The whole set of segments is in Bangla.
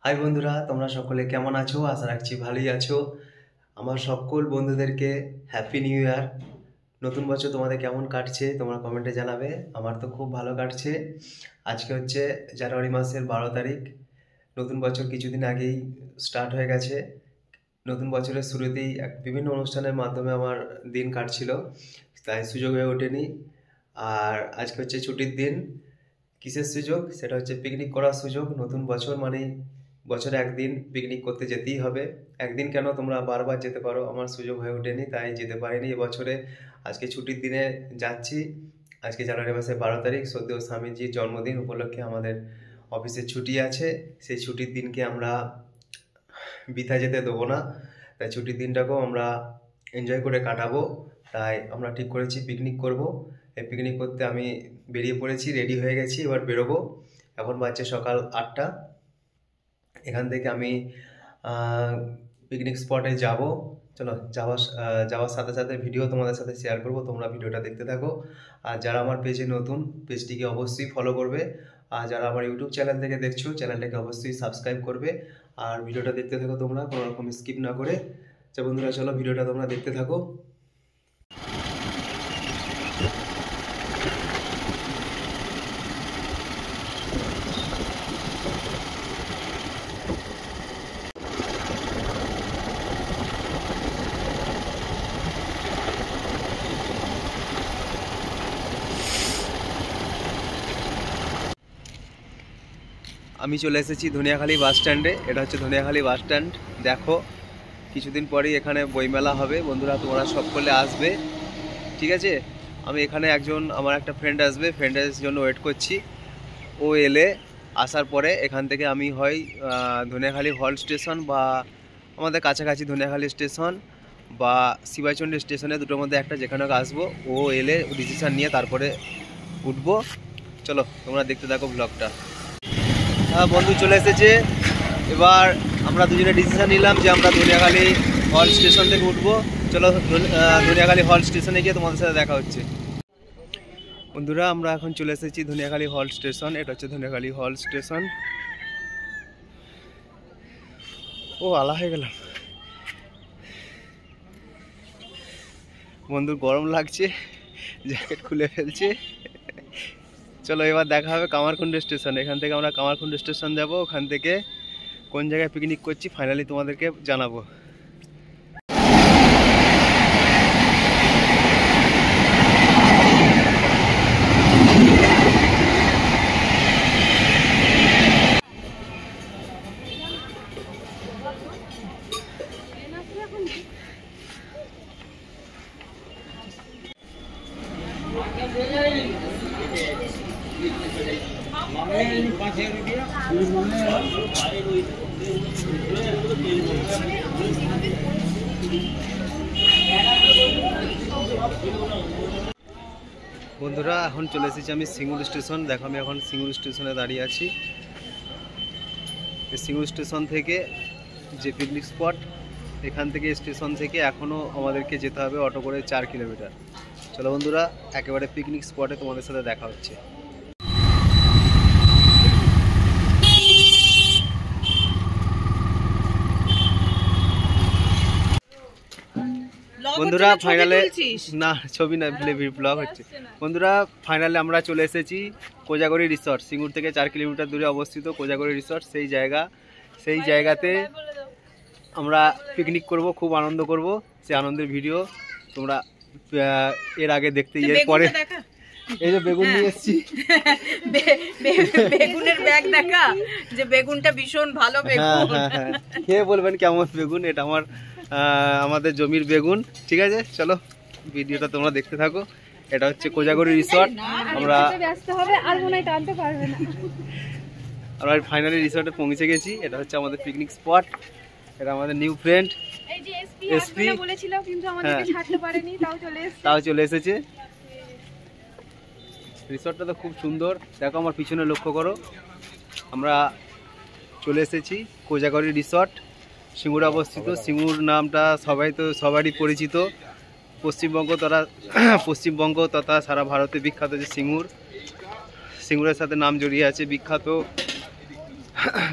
হাই বন্ধুরা, তোমরা সকলে কেমন আছো? আশা রাখছি ভালোই আছো। আমার সকল বন্ধুদেরকে হ্যাপি নিউ ইয়ার। নতুন বছর তোমাদের কেমন কাটছে তোমরা কমেন্টে জানাবে। আমার তো খুব ভালো কাটছে। আজকে হচ্ছে জানুয়ারি মাসের 12 তারিখ। নতুন বছর কিছুদিন আগেই স্টার্ট হয়ে গেছে। নতুন বছরের শুরুতেই বিভিন্ন অনুষ্ঠানের মাধ্যমে আমার দিন কাটছিল, তাই সুযোগ হয়ে ওঠেনি। আর আজকে হচ্ছে ছুটির দিন। কিসের সুযোগ? সেটা হচ্ছে পিকনিক করার সুযোগ। নতুন বছর মানেই বছরে একদিন পিকনিক করতে যেতেই হবে। একদিন কেন, তোমরা বারবার যেতে পারো, আমার সুযোগ হয়ে ওঠেনি তাই যেতে পারিনি এবছরে। আজকে ছুটির দিনে যাচ্ছি। আজকে জানুয়ারি মাসের 12 তারিখ, সদ্য স্বামীজির জন্মদিন উপলক্ষে আমাদের অফিসের ছুটি আছে। সেই ছুটির দিনকে আমরা বৃথা যেতে দেবো না, তাই ছুটির দিনটাকেও আমরা এনজয় করে কাটাবো। তাই আমরা ঠিক করেছি পিকনিক করব। এই পিকনিক করতে আমি বেরিয়ে পড়েছি, রেডি হয়ে গেছি, এবার বেরোবো। এখন বাজছে সকাল 8টা। এখান থেকে আমি পিকনিক স্পটে যাব। চলো, যাওয়ার সাথে সাথে ভিডিও তোমাদের সাথে শেয়ার করব, তোমরা ভিডিওটা দেখতে থাকো। আর যারা আমার পেজে নতুন, পেজটিকে অবশ্যই ফলো করবে। আর যারা আমার ইউটিউব চ্যানেল থেকে দেখছো, চ্যানেলটাকে অবশ্যই সাবস্ক্রাইব করবে। আর ভিডিওটা দেখতে থাকো তোমরা, কোনো রকম স্কিপ না করে। বন্ধুরা চলো, ভিডিওটা তোমরা দেখতে থাকো। আমি চলে এসেছি ধনিয়াখালী বাস স্ট্যান্ডে। এটা হচ্ছে ধনিয়াখালী বাস স্ট্যান্ড। দেখো, কিছুদিন পরেই এখানে বইমেলা হবে। বন্ধুরা তোমরা সকলে আসবে, ঠিক আছে? আমি এখানে আমার একটা ফ্রেন্ড আসবে, ফ্রেন্ডের জন্য ওয়েট করছি। ও এলে, আসার পরে এখান থেকে আমি হয় ধনিয়াখালী হল স্টেশন বা আমাদের কাছাকাছি ধনিয়াখালী স্টেশন বা শিবাইচন্ডী স্টেশনে, দুটোর মধ্যে একটা যেখানে আসবো। ও এলে ডিসিশান নিয়ে তারপরে উঠবো। চলো তোমরা দেখতে থাকো ব্লগটা। বন্ধু চলে এসেছে। এবার আমরা দুজনে ডিসিশন নিলাম যে আমরা ধনিয়াখালী হল স্টেশন থেকে উঠবো। চলো ধনিয়াখালী হল স্টেশনে গিয়ে তোমাদের সাথে দেখা হচ্ছে। বন্ধুরা আমরা এখন চলে এসেছি ধনিয়াখালী হল স্টেশন। এটা হচ্ছে ধনিয়াখালী হল স্টেশন। ও আলা হয়ে গেলাম। বন্ধুর গরম লাগছে, জ্যাকেট খুলে ফেলছে। চলো এবার দেখা হবে কামারকুণ্ড স্টেশন। এখান থেকে আমরা কামারকুণ্ড স্টেশন যাব। ওখান থেকে কোন জায়গায় পিকনিক করছি ফাইনালি তোমাদেরকে জানাবো। বন্ধুরা এখন চলে এসেছি আমি সিঙ্গুর স্টেশন। দেখো আমি এখন সিঙ্গুর স্টেশনে দাঁড়িয়ে আছি। সিঙ্গুর স্টেশন থেকে যে পিকনিক স্পট, এখান থেকে স্টেশন থেকে এখনও আমাদেরকে যেতে হবে অটো করে 4 কিলোমিটার। চলো বন্ধুরা একেবারে পিকনিক স্পটে তোমাদের সাথে দেখা হচ্ছে। বন্ধুরা ফাইনালে, না ছবি না, ব্লগ হচ্ছে। বন্ধুরা ফাইনালে আমরা চলে এসেছি কোজাগরি রিসর্ট। সিঙ্গুর থেকে 4 কিলোমিটার দূরে অবস্থিত কোজাগরি রিসর্ট। সেই জায়গাতে আমরা পিকনিক করব, খুব আনন্দ করব। সেই আনন্দের ভিডিও তোমরা এর আগে দেখতে, এর পরে এই যে বেগুন নিয়ে এসেছি। বেগুনের ব্যাগ দেখা, যে বেগুনটা ভীষণ ভালো বেগুন। খেয়ে বলবেন কেমন বেগুন। এটা আমাদের জমির বেগুন, ঠিক আছে? চলো ভিডিওটা তোমরা দেখতে থাকো। এটা হচ্ছে কোজাগরি রিসর্ট। আমরা ফাইনালি রিসর্টে পৌঁছে গেছি। এটা হচ্ছে আমাদের পিকনিক স্পট। এটা আমাদের নিউ ফ্রেন্ড এসপি, তাও চলে এসেছে। রিসর্টটা তো খুব সুন্দর। দেখো আমার পিছনে লক্ষ্য করো, আমরা চলে এসেছি কোজাগরি রিসর্ট। সিঙ্গুরে অবস্থিত। সিঙ্গুর নামটা সবারই পরিচিত। পশ্চিমবঙ্গ তথা সারা ভারতে বিখ্যাত যে সিঙ্গুরের সাথে নাম জড়িয়ে আছে। বিখ্যাত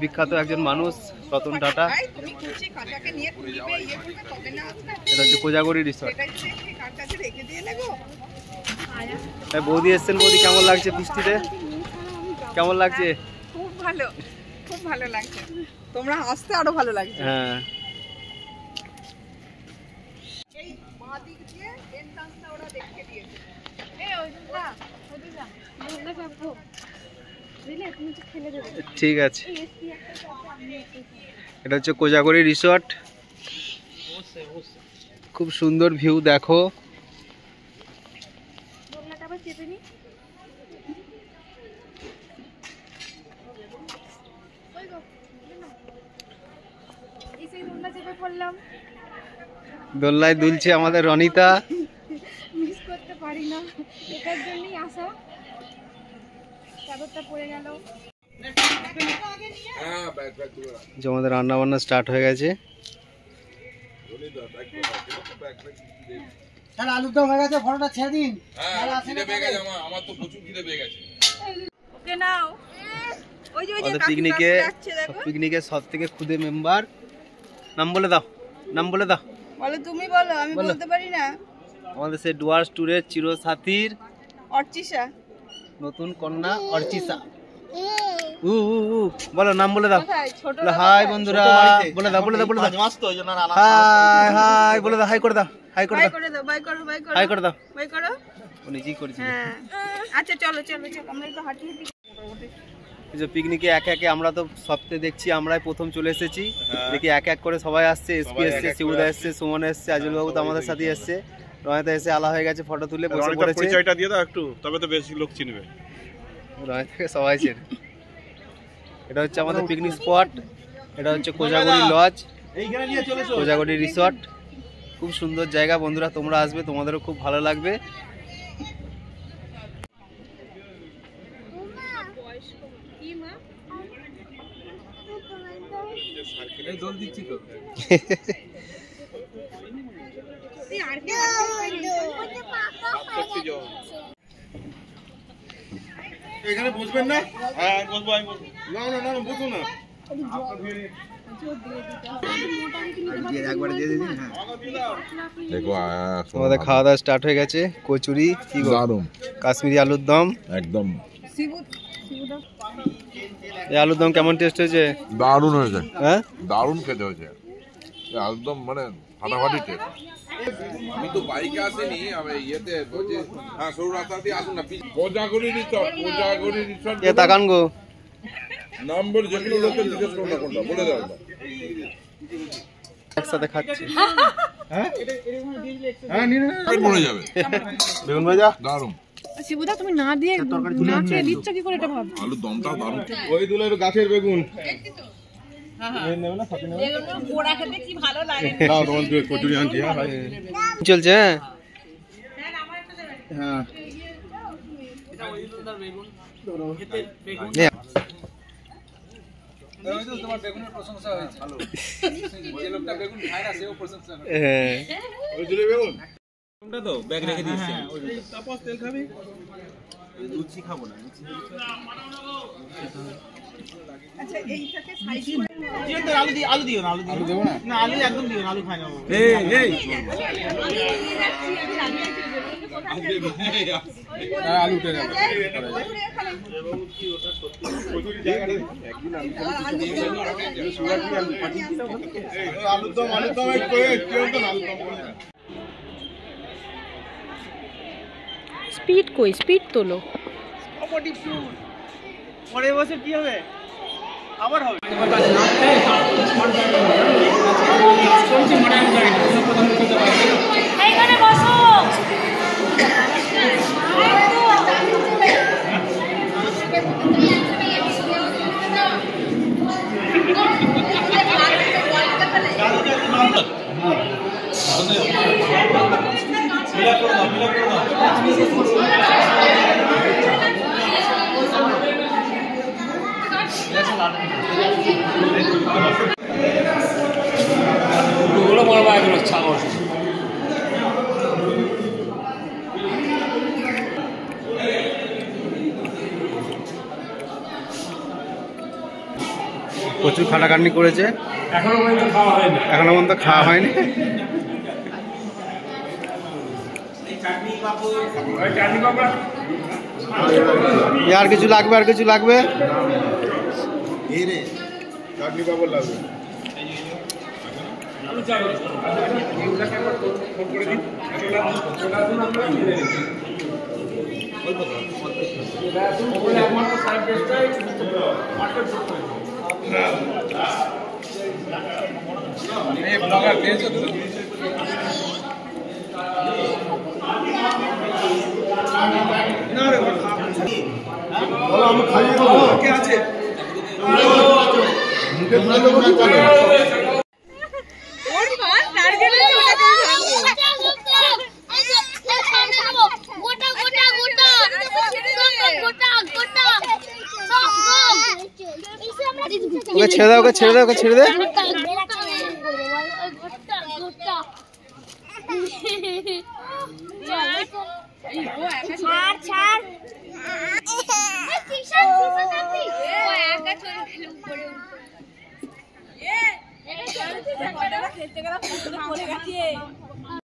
বিখ্যাত একজন মানুষ রতন টাটা। তুমি খুশি কাটাকে নিয়ে তুলবে ইয়ে করবে তবে না আসবে। এটা হচ্ছে কোজাগরি রিসর্ট। এটা হচ্ছে কি কাটাকে রেখে দিয়ে লাগো। বৌদি এসছেন, বৌদি কেমন লাগছে বৃষ্টিতে? কেমন লাগছে? খুব ভালো, খুব ভালো লাগছে। তোমরা হাসতে আরো ভালো লাগছে। হ্যাঁ, এই বাঁ দিক দিয়ে এন্ট্রান্সটা ওরা দেখে দিয়েছে। ঠিক আছে। এটা হচ্ছে কোজাগরি রিসর্ট। খুব সুন্দর ভিউ দেখো। দোলনায় দুলছে আমাদের রনিতা। মিস করতে পারি না, এটার জন্যই আসা। চাদরটা পড়ে গেল। যে আমাদের রান্না বান্না স্টার্ট হয়ে গেছে। আলুর দম হয়ে গেছে, ফটোটা ছেড়ে দিন। আমার তো প্রচুর খিদে পেয়ে গেছে। ওকে নাও। ওই যে আমাদের কাকিমা যাচ্ছে দেখো। পিকনিকের সব থেকে খুদে মেম্বার। নাম বলে দাও, নাম বলে দাও। বলো, তুমি বলো, আমি বলতে পারি না। আমাদের সেই ডুয়ার্স ট্যুরের চিরসাথীর অর্চিশা। নতুন কন্যা অর্চিশা। বলো, নাম বলে দাও। কোথায়? ছোট হাই বন্ধুরা, বলে দাও, বলে দাও, বলে দাও। হাই হাই বলে দাও, হাই করে দাও, হাই করে বাই দাও, করে দাও, বাই করো, বাই করো। হাই করে দাও। বাই করো। ও নিজেই করেছি। হ্যাঁ। আচ্ছা চলো চলো চলো, আমরা একটু হাঁটি হাঁটি। এই যে পিকনিকে একে একে আমরা তো সপ্তাহে দেখছি, আমরাই প্রথম চলে এসেছি। দেখি এক এক করে সবাই আসছে। এসপি এসছে, শিবুদা এসছে, সুমন এসছে, আজুল বাবু তো আমাদের সাথে এসছে। রনিতা এসে আলা হয়ে গেছে, ফটো তুলে বসে পড়েছে। পরিচয়টা দিয়ে দাও একটু, তবে তো বেশি লোক চিনবে। রনিতাকে সবাই চেনে। এটা হচ্ছে আমাদের পিকনিক স্পট। এটা হচ্ছে কোজাগরি লজ, এইখানে নিয়ে চলে এসো। কোজাগরি রিসর্ট। খুব সুন্দর জায়গা বন্ধুরা, তোমরা আসবে, তোমাদেরও খুব ভালো লাগবে। দোল দিচ্ছি তো। এখানে বসবেন না? হ্যাঁ বসবো, আমি বসবো। না না না বসো না। আমাদের খাওয়া দাওয়া স্টার্ট হয়ে গেছে। কচুরি, কি গো? কাশ্মীরি আলুর দম একদম এই আলুর দম কেমন টেস্ট হয়েছে? দারুণ হয়েছে, হ্যাঁ দারুণ খেতে হয়েছে একদম, মানে ফাটাফাটি টেস্ট। আমি তো বাইকে আসিনি, আমি ইয়েতে বলছি হ্যাঁ সরু রাস্তা দিয়ে আসুন না। কোজাগরি রিসর্ট, কোজাগরি রিসর্ট এ তাকান গো, নাম্বার যেগুলো লোকের জিজ্ঞেস করুন না কোনটা বলে দাও। একসাথে খাচ্ছি। হ্যাঁ নিন, পেট ভরে যাবে। বেগুন ভাজা দারুণ। শিবুদা তুমি না দিয়ে না খেয়ে দিচ্ছ কি করে, এটা ভাব। আলুর দমটা দারুণ। ওই দুলের গাছের বেগুন। পোড়া খেতে কি ভালো লাগে। দাও তোমার দুই কচুরি আনছি। চলছে। হ্যাঁ হ্যাঁ তোমার বেগুনের প্রশংসা হয়েছে। ভালো। যে লোকটা বেগুন খায় না সেও প্রশংসা করে। হ্যাঁ ওই দুলে বেগুন। কোনটা তো ব্যাগ রেখে দিয়েছি। তারপর তেল খাবি? লুচি খাবো না। আচ্ছা এইটাকে সাইজ করে দিও তো, আলু দিও না, আলু দেবো না। না আলু একদম দিও না, আলু খাই না। এই এই আলু উঠে যাবে। আলুর দম স্পিড কই, স্পিড তোলো। পরে বছর কি হবে? আবার হবে। এইখানে বসো। প্রচুর খাটাখাটনি করেছে, এখনো পর্যন্ত খাওয়া হয়নি। এখনো পর্যন্ত খাওয়া হয়নি। ওই চাটনি পাপড় আর কিছু লাগবে, আর কিছু লাগবে? চাটনি পাপড় লাগবে। ওর মা নারকেলের গোটা গোটা গোটা গোটা গোটা গোটা ওকে ছেড়ে দাও, ওকে ছেড়ে দাও, ওকে ছেড়ে দে। ছাড় ছাড় খেতে গেলাম পড়ে গেছে।